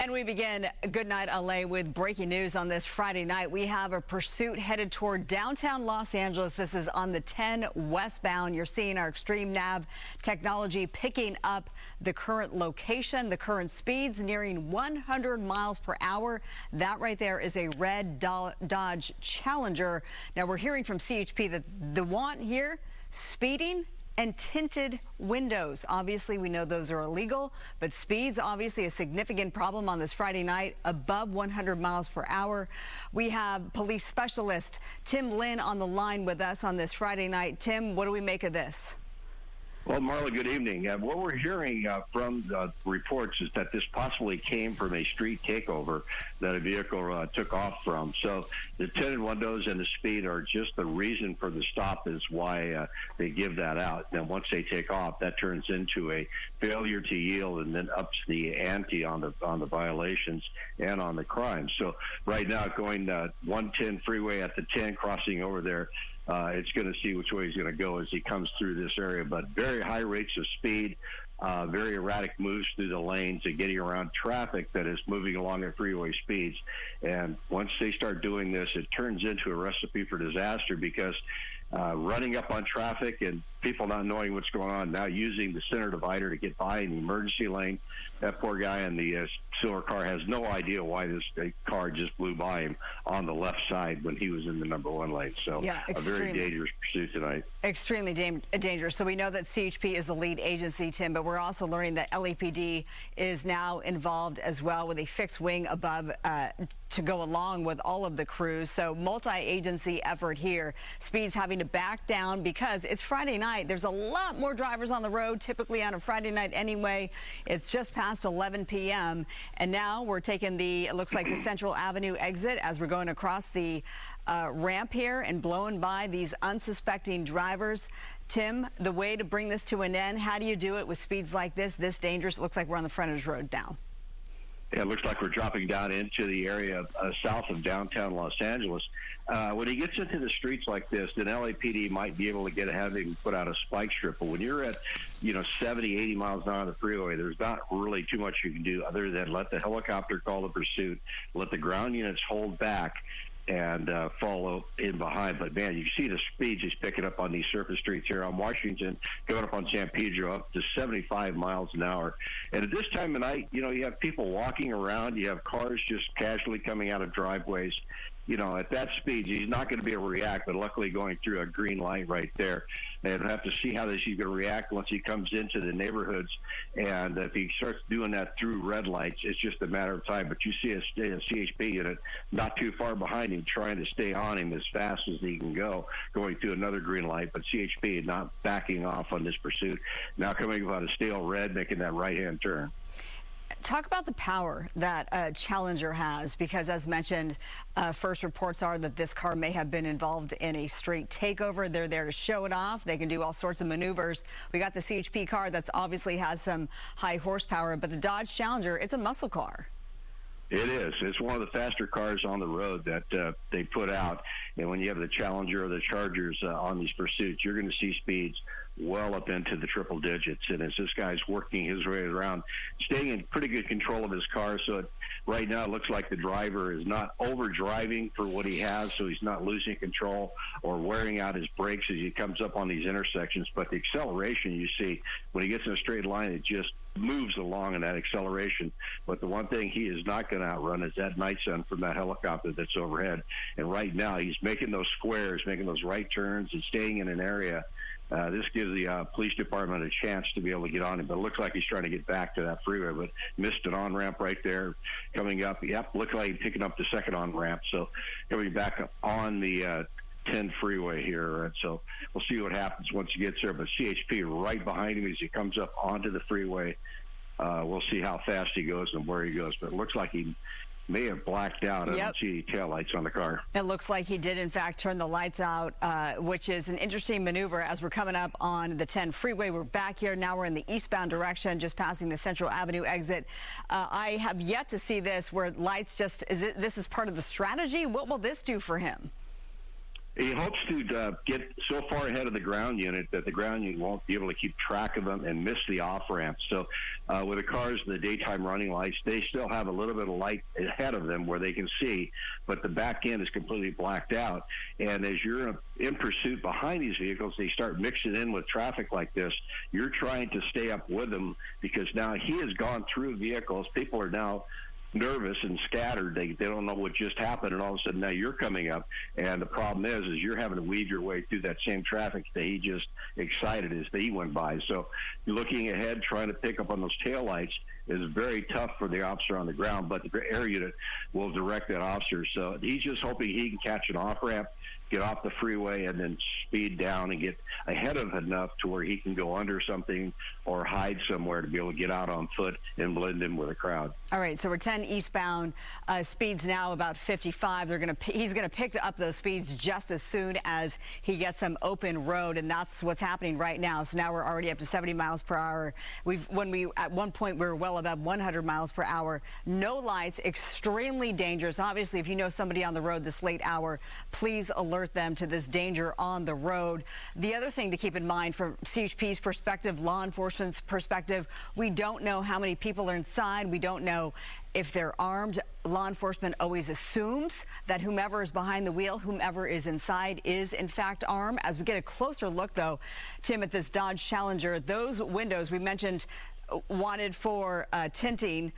And we begin Good Night LA with breaking news on this Friday night. We have a pursuit headed toward downtown Los Angeles. This is on the 10 westbound. You're seeing our extreme nav technology picking up the current location, the current speeds nearing 100 miles per hour. That right there is a red Dodge Challenger. Now we're hearing from CHP that the want here, speeding and tinted windows. Obviously, we know those are illegal, but speed's obviously a significant problem on this Friday night, above 100 miles per hour. We have police specialist Tim Lynn on the line with us on this Friday night. Tim, what do we make of this? Well, Marla, good evening. What we're hearing from the reports is that this possibly came from a street takeover that a vehicle took off from. So the tinted windows and the speed are just the reason for the stop is why they give that out. And once they take off, that turns into a failure to yield and then ups the ante on the violations and on the crimes. So right now, going 110 freeway at the 10, crossing over there, it's going to see which way he's going to go as he comes through this area. But very high rates of speed, very erratic moves through the lanes and getting around traffic that is moving along at freeway speeds. And once they start doing this, it turns into a recipe for disaster because running up on traffic and people not knowing what's going on, now using the center divider to get by in the emergency lane. That poor guy in the silver car has no idea why this car just blew by him on the left side when he was in the number one lane. So yeah, a very dangerous pursuit tonight. Extremely dangerous. So we know that CHP is the lead agency, Tim, but we're also learning that LAPD is now involved as well with a fixed wing above to go along with all of the crews. So multi-agency effort here. Speed's having to back down because it's Friday night. There's a lot more drivers on the road typically on a Friday night anyway. It's just past 11 p.m. and now we're taking it looks like the Central Avenue exit as we're going across the ramp here and blowing by these unsuspecting drivers. Tim, the way to bring this to an end, how do you do it with speeds like this dangerous? It looks like we're on the frontage road now. Yeah, it looks like we're dropping down into the area south of downtown Los Angeles. When he gets into the streets like this, then LAPD might be able to have him put out a spike strip. But when you're at, 70, 80 miles an hour on the freeway, there's not really too much you can do other than let the helicopter call the pursuit, let the ground units hold back, and follow in behind. But, man, you see the speed just picking up on these surface streets here on Washington, going up on San Pedro up to 75 miles an hour. And at this time of night, you have people walking around. You have cars just casually coming out of driveways. At that speed, he's not going to be able to react, but luckily going through a green light right there. And we'll have to see how he's going to react once he comes into the neighborhoods. And if he starts doing that through red lights, it's just a matter of time. But you see a CHP unit not too far behind him trying to stay on him as fast as he can go, going through another green light. But CHP not backing off on this pursuit. Now coming about a stale red, making that right-hand turn. Talk about the power that Challenger has, because as mentioned, first reports are that this car may have been involved in a street takeover. They're there to show it off. They can do all sorts of maneuvers. We got the CHP car that's obviously has some high horsepower, but the Dodge Challenger, it's a muscle car. It is. It's one of the faster cars on the road that they put out. And when you have the Challenger or the Chargers on these pursuits, you're going to see speeds well up into the triple digits. And as this guy's working his way around, staying in pretty good control of his car. So right now it looks like the driver is not over-driving for what he has, so he's not losing control or wearing out his brakes as he comes up on these intersections. But the acceleration you see, when he gets in a straight line, it just moves along in that acceleration. But the one thing he is not going to outrun is that night sun from that helicopter that's overhead. And right now he's making those squares, making those right turns and staying in an area. This gives the police department a chance to be able to get on him, but it looks like he's trying to get back to that freeway, but missed an on-ramp right there coming up. Yep, looks like he's picking up the second on-ramp, so he'll be back up on the 10 freeway here. And so we'll see what happens once he gets there, but CHP right behind him as he comes up onto the freeway. We'll see how fast he goes and where he goes, but it looks like he may have blacked out. I don't see any taillights on the car. It looks like he did, in fact, turn the lights out, which is an interesting maneuver as we're coming up on the 10 freeway. We're back here. Now we're in the eastbound direction, just passing the Central Avenue exit. I have yet to see this where lights just, this is part of the strategy? What will this do for him? He hopes to get so far ahead of the ground unit that the ground unit won't be able to keep track of them and miss the off-ramp. So with the cars and the daytime running lights, they still have a little bit of light ahead of them where they can see, but the back end is completely blacked out. And as you're in pursuit behind these vehicles, they start mixing in with traffic like this. You're trying to stay up with them because now he has gone through vehicles. People are now nervous and scattered. They don't know what just happened, and all of a sudden now you're coming up, and the problem is you're having to weave your way through that same traffic that he just excited as he went by. So looking ahead, trying to pick up on those taillights is very tough for the officer on the ground, but the air unit will direct that officer. So he's just hoping he can catch an off-ramp, get off the freeway, and then speed down and get ahead of enough to where he can go under something or hide somewhere to be able to get out on foot and blend in with the crowd. All right, so we're 10 eastbound, speeds now about 55. He's gonna pick up those speeds just as soon as he gets some open road, and that's what's happening right now. So now we're already up to 70 miles per hour. At one point we were well above 100 miles per hour. No lights, extremely dangerous. Obviously, if you know somebody on the road this late hour, please alert them to this danger on the road. The other thing to keep in mind from CHP's perspective, law enforcement's perspective, we don't know how many people are inside. We don't know if they're armed. Law enforcement always assumes that whomever is behind the wheel, whomever is inside, is in fact armed. As we get a closer look, though, Tim, at this Dodge Challenger, those windows we mentioned wanted for tinting,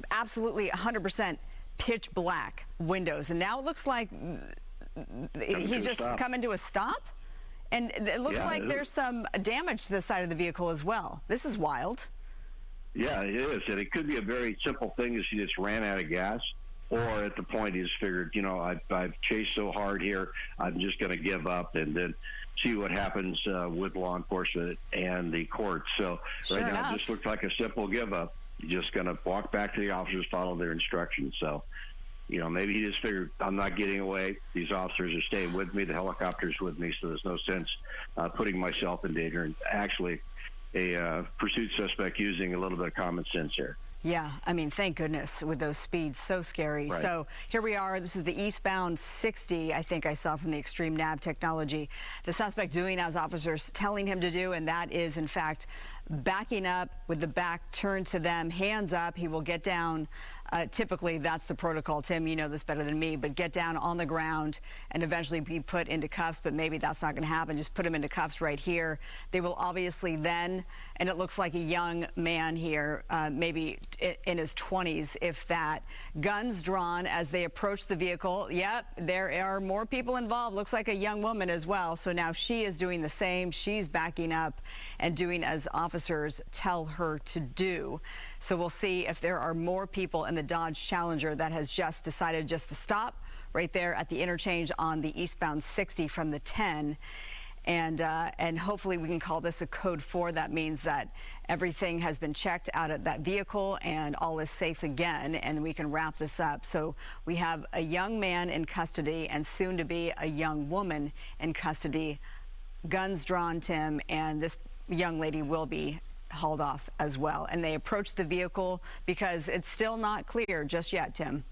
absolutely 100% pitch black windows. And now it looks like he's just coming to a stop, and it looks like there's some damage to the side of the vehicle as well. This is wild. Yeah, it is, and it could be a very simple thing as he just ran out of gas, or at the point he's figured, you know, I've chased so hard here, I'm just going to give up and then see what happens with law enforcement and the courts. So right now it just looks like a simple give up. You're just going to walk back to the officers, follow their instructions. So, you know, maybe he just figured, I'm not getting away. These officers are staying with me. The helicopter's with me, so there's no sense putting myself in danger. And actually, a pursuit suspect using a little bit of common sense here. Yeah, I mean, thank goodness with those speeds, so scary. Right. So here we are. This is the eastbound 60, I think I saw from the Extreme Nav technology. The suspect doing as officers telling him to do, and that is, in fact, backing up with the back turned to them, hands up. He will get down. Typically, that's the protocol. Tim, you know this better than me, but get down on the ground and eventually be put into cuffs, but maybe that's not going to happen. Just put him into cuffs right here. They will obviously then, and it looks like a young man here, maybe in his 20s, if that, guns drawn as they approach the vehicle. Yep, there are more people involved. Looks like a young woman as well. So now she is doing the same. She's backing up and doing as officers tell her to do. So we'll see if there are more people in the Dodge Challenger that has just decided just to stop right there at the interchange on the eastbound 60 from the 10. And hopefully we can call this a code 4. That means that everything has been checked out of that vehicle and all is safe again, and we can wrap this up. So we have a young man in custody and soon to be a young woman in custody. Guns drawn, Tim, and this young lady will be hauled off as well. And they approached the vehicle because it's still not clear just yet, Tim.